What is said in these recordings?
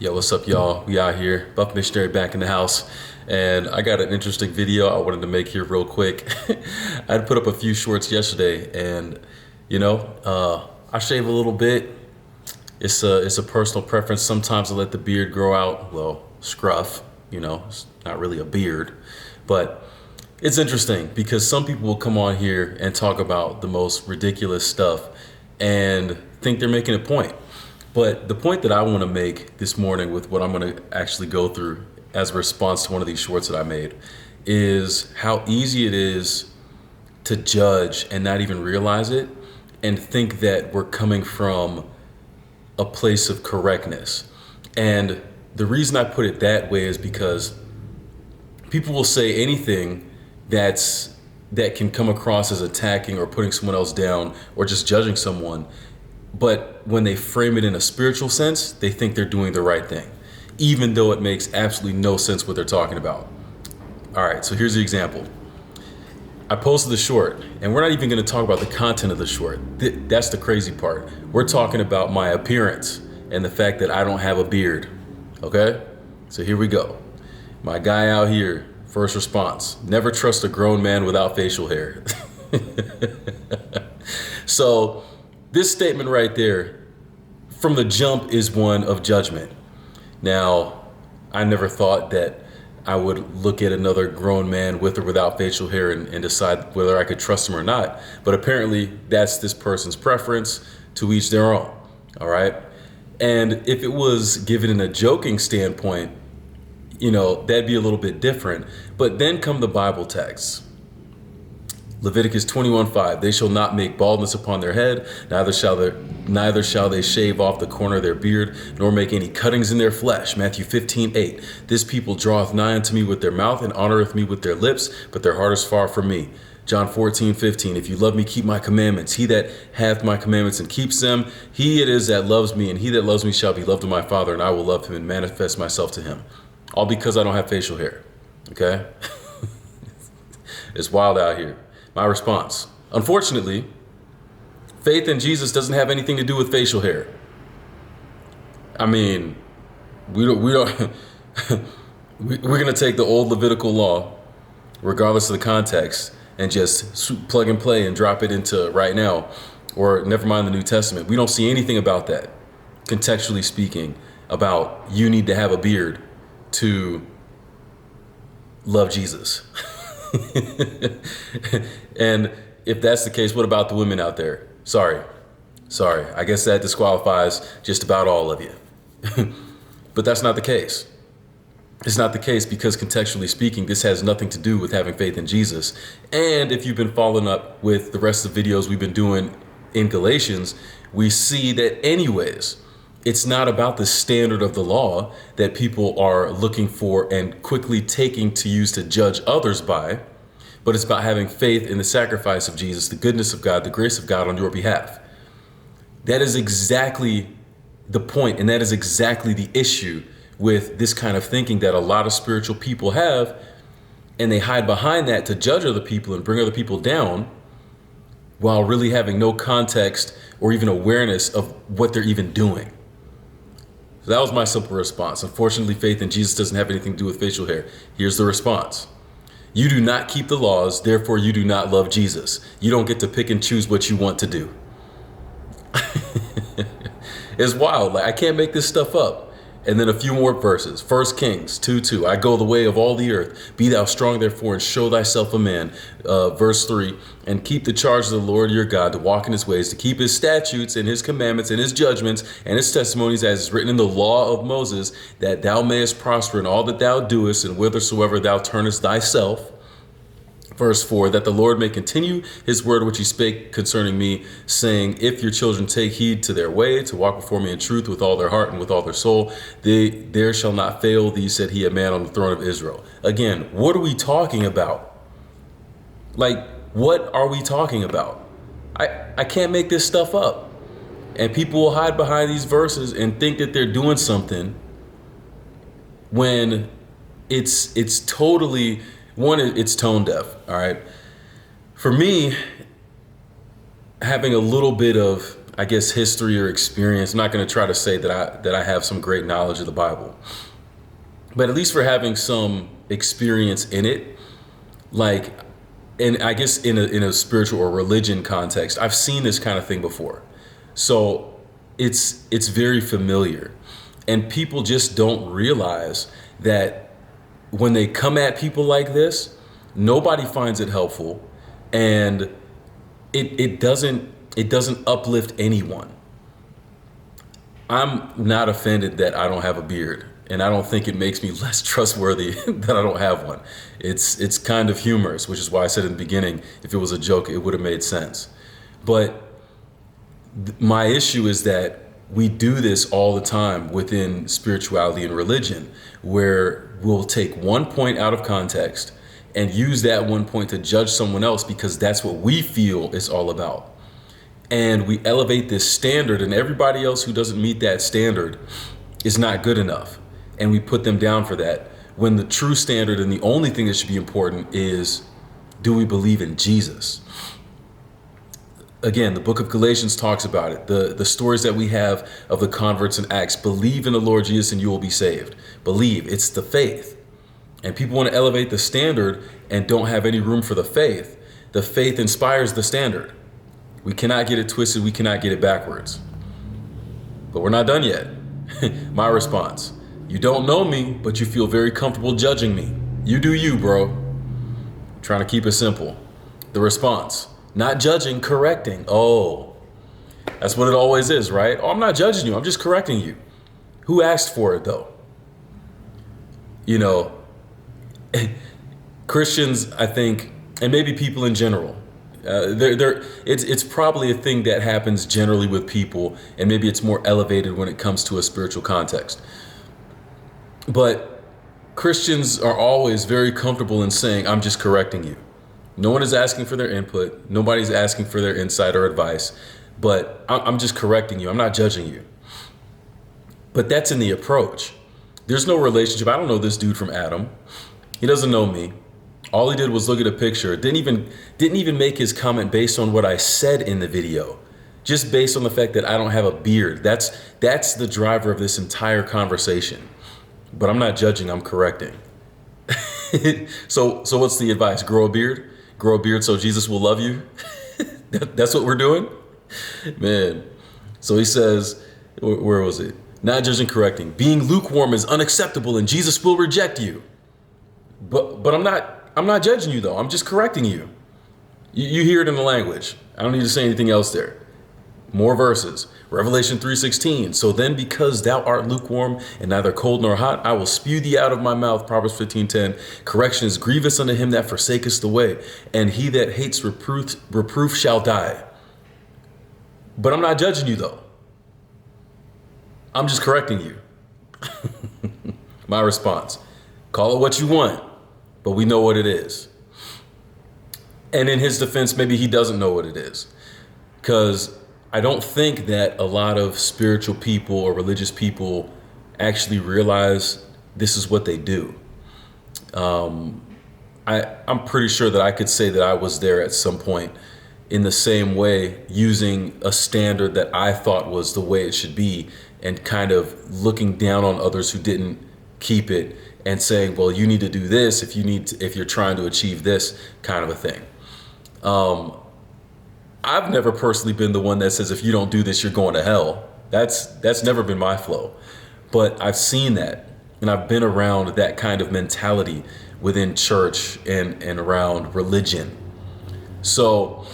Yo, what's up, y'all? We out here, Buff Missionary back in the house, and I got an interesting video I wanted to make here real quick. I had put up a few shorts yesterday, and I shave a little bit. It's a personal preference. Sometimes I let the beard grow out, well, scruff. It's not really a beard, but it's interesting because some people will come on here and talk about the most ridiculous stuff and think they're making a point. But the point that I want to make this morning with what I'm going to actually go through as a response to one of these shorts that I made is how easy it is to judge and not even realize it and think that we're coming from a place of correctness. And the reason I put it that way is because people will say anything that can come across as attacking or putting someone else down or just judging someone. But when they frame it in a spiritual sense, they think they're doing the right thing, even though it makes absolutely no sense what they're talking about. All right, so here's the example. I posted the short, and we're not even going to talk about the content of the short. That's the crazy part. We're talking about my appearance and the fact that I don't have a beard. Okay? So here we go. My guy out here, first response: never trust a grown man without facial hair. So this statement right there, from the jump, is one of judgment. Now, I never thought that I would look at another grown man with or without facial hair and decide whether I could trust him or not. But apparently, that's this person's preference, to each their own. All right? And if it was given in a joking standpoint, that'd be a little bit different. But then come the Bible texts. Leviticus 21:5, they shall not make baldness upon their head, neither shall they shave off the corner of their beard, nor make any cuttings in their flesh. Matthew 15:8, this people draweth nigh unto me with their mouth and honoreth me with their lips, but their heart is far from me. John 14:15, if you love me, keep my commandments. He that hath my commandments and keeps them, he it is that loves me, and he that loves me shall be loved of my Father, and I will love him and manifest myself to him. All because I don't have facial hair. Okay? It's wild out here. My response: unfortunately, faith in Jesus doesn't have anything to do with facial hair. I mean, we don't we're going to take the old Levitical law, regardless of the context, and just plug and play and drop it into right now, or never mind the New Testament. We don't see anything about that, contextually speaking, about you need to have a beard to love Jesus. And if that's the case, what about the women out there? Sorry. I guess that disqualifies just about all of you. But that's not the case. It's not the case because contextually speaking, this has nothing to do with having faith in Jesus. And if you've been following up with the rest of the videos we've been doing in Galatians, we see that anyways, it's not about the standard of the law that people are looking for and quickly taking to use to judge others by, but it's about having faith in the sacrifice of Jesus, the goodness of God, the grace of God on your behalf. That is exactly the point, and that is exactly the issue with this kind of thinking that a lot of spiritual people have, and they hide behind that to judge other people and bring other people down while really having no context or even awareness of what they're even doing. So that was my simple response. Unfortunately, faith in Jesus doesn't have anything to do with facial hair. Here's the response. You do not keep the laws, therefore you do not love Jesus. You don't get to pick and choose what you want to do. It's wild. I can't make this stuff up. And then a few more verses. 1 Kings 2:2. I go the way of all the earth. Be thou strong therefore, and show thyself a man. Verse 3. And keep the charge of the Lord your God, to walk in his ways, to keep his statutes and his commandments and his judgments and his testimonies, as is written in the law of Moses, that thou mayest prosper in all that thou doest, and whithersoever thou turnest thyself. Verse 4, that the Lord may continue his word which he spake concerning me, saying, if your children take heed to their way, to walk before me in truth with all their heart and with all their soul, there shall not fail thee, said he, a man on the throne of Israel. Again, what are we talking about? What are we talking about? I can't make this stuff up. And people will hide behind these verses and think that they're doing something when it's totally... One, it's tone deaf, all right? For me, having a little bit of, I guess, history or experience. I'm not going to try to say that I have some great knowledge of the Bible, but at least for having some experience in it, like, and I guess in a spiritual or religion context, I've seen this kind of thing before. So it's very familiar, and people just don't realize that when they come at people like this, nobody finds it helpful, and it doesn't uplift anyone. I'm not offended that I don't have a beard, and I don't think it makes me less trustworthy that I don't have one. It's kind of humorous, which is why I said in the beginning, if it was a joke, it would have made sense. But my issue is that we do this all the time within spirituality and religion, where we'll take one point out of context and use that one point to judge someone else because that's what we feel it's all about. And we elevate this standard, and everybody else who doesn't meet that standard is not good enough. And we put them down for that, when the true standard and the only thing that should be important is, do we believe in Jesus? Again, the book of Galatians talks about it. The stories that we have of the converts in Acts: believe in the Lord Jesus and you will be saved. Believe, it's the faith. And people want to elevate the standard and don't have any room for the faith. The faith inspires the standard. We cannot get it twisted. We cannot get it backwards. But we're not done yet. My response: you don't know me, but you feel very comfortable judging me. You do you, bro. I'm trying to keep it simple. The response: not judging, correcting. Oh, that's what it always is, right? Oh, I'm not judging you. I'm just correcting you. Who asked for it, though? You know, Christians, I think, and maybe people in general, it's probably a thing that happens generally with people, and maybe it's more elevated when it comes to a spiritual context. But Christians are always very comfortable in saying, I'm just correcting you. No one is asking for their input. Nobody's asking for their insight or advice, but I'm just correcting you. I'm not judging you. But that's in the approach. There's no relationship. I don't know this dude from Adam. He doesn't know me. All he did was look at a picture. Didn't even make his comment based on what I said in the video, just based on the fact that I don't have a beard. That's the driver of this entire conversation. But I'm not judging, I'm correcting. So what's the advice? Grow a beard? Grow a beard so Jesus will love you? That's what we're doing? Man. So he says, where was it? Not judging, correcting. Being lukewarm is unacceptable and Jesus will reject you. But I'm not judging you though. I'm just correcting you. You hear it in the language. I don't need to say anything else there. More verses. Revelation 3:16. So then, because thou art lukewarm and neither cold nor hot, I will spew thee out of my mouth. Proverbs 15:10. Correction is grievous unto him that forsaketh the way, and he that hates reproof shall die. But I'm not judging you though. I'm just correcting you. My response: call it what you want, but we know what it is. And in his defense, maybe he doesn't know what it is, because I don't think that a lot of spiritual people or religious people actually realize this is what they do. I'm pretty sure that I could say that I was there at some point in the same way, using a standard that I thought was the way it should be, and kind of looking down on others who didn't keep it and saying, well, you need to do this if you're trying to achieve this kind of a thing. I've never personally been the one that says, if you don't do this, you're going to hell. That's never been my flow. But I've seen that, and I've been around that kind of mentality within church and around religion. So,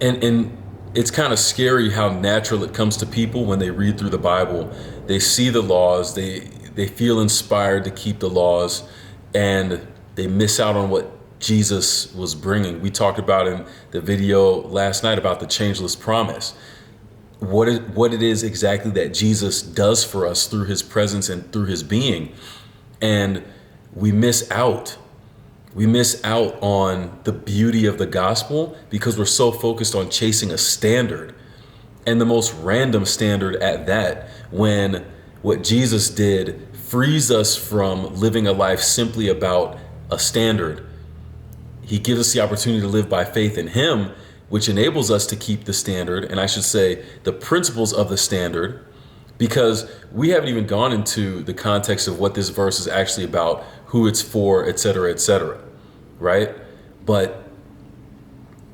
and it's kind of scary how natural it comes to people when they read through the Bible. They see the laws, they feel inspired to keep the laws, and they miss out on what Jesus was bringing. We talked about in the video last night about the changeless promise. What it is exactly that Jesus does for us through his presence and through his being. And we miss out. We miss out on the beauty of the gospel because we're so focused on chasing a standard, and the most random standard at that, when what Jesus did frees us from living a life simply about a standard. He gives us the opportunity to live by faith in him, which enables us to keep the standard, and I should say the principles of the standard, because we haven't even gone into the context of what this verse is actually about, who it's for, et cetera, right? But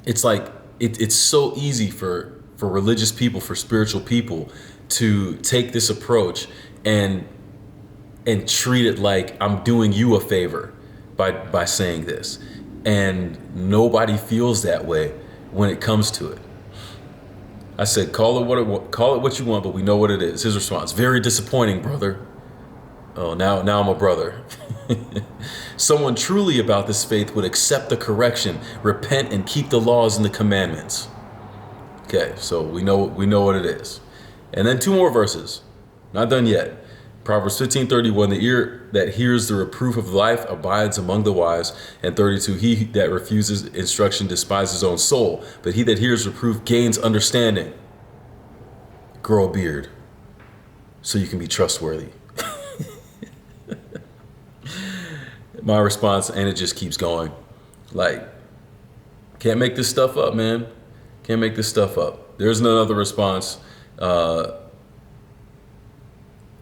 it's like, it's so easy for religious people, for spiritual people to take this approach and treat it like I'm doing you a favor by saying this. And nobody feels that way when it comes to it. I said, call it what you want, but we know what it is. His response: very disappointing, brother. Oh, now I'm a brother. Someone truly about this faith would accept the correction, repent, and keep the laws and the commandments. Okay, so we know what it is. And then 2 more verses. Not done yet. Proverbs 15:31, the ear that hears the reproof of life abides among the wise. And 32, he that refuses instruction despises his own soul, but he that hears reproof gains understanding. Grow a beard so you can be trustworthy. My response, and it just keeps going, like, can't make this stuff up, man. Can't make this stuff up. There's another response.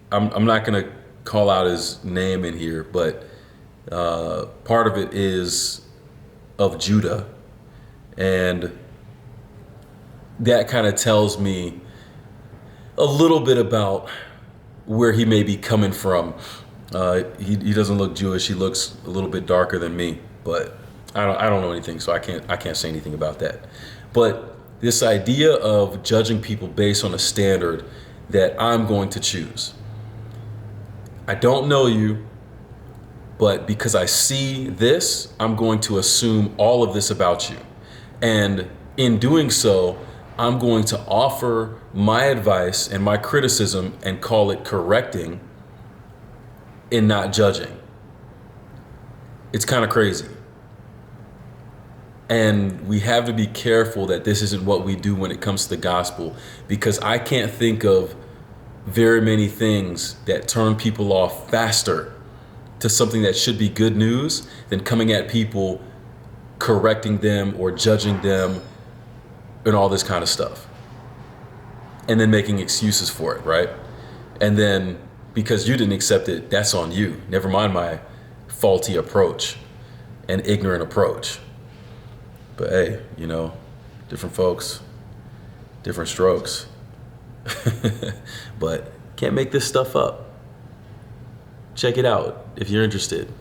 I'm not going to call out his name in here, but part of it is of Judah. And that kind of tells me a little bit about where he may be coming from. He doesn't look Jewish. He looks a little bit darker than me, but I don't know anything, so I can't say anything about that. But this idea of judging people based on a standard that I'm going to choose. I don't know you, but because I see this, I'm going to assume all of this about you. And in doing so, I'm going to offer my advice and my criticism and call it correcting and not judging. It's kind of crazy. And we have to be careful that this isn't what we do when it comes to the gospel, because I can't think of very many things that turn people off faster to something that should be good news than coming at people, correcting them or judging them and all this kind of stuff. And then making excuses for it, right? And then because you didn't accept it, that's on you. Never mind my faulty approach and ignorant approach. But hey, different folks, different strokes. But can't make this stuff up. Check it out if you're interested.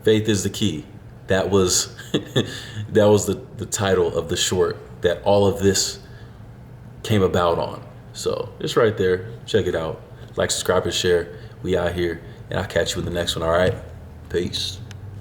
Faith is the key. That was the title of the short that all of this came about on. So it's right there. Check it out. Like, subscribe, and share. We out here, and I'll catch you in the next one. All right. Peace.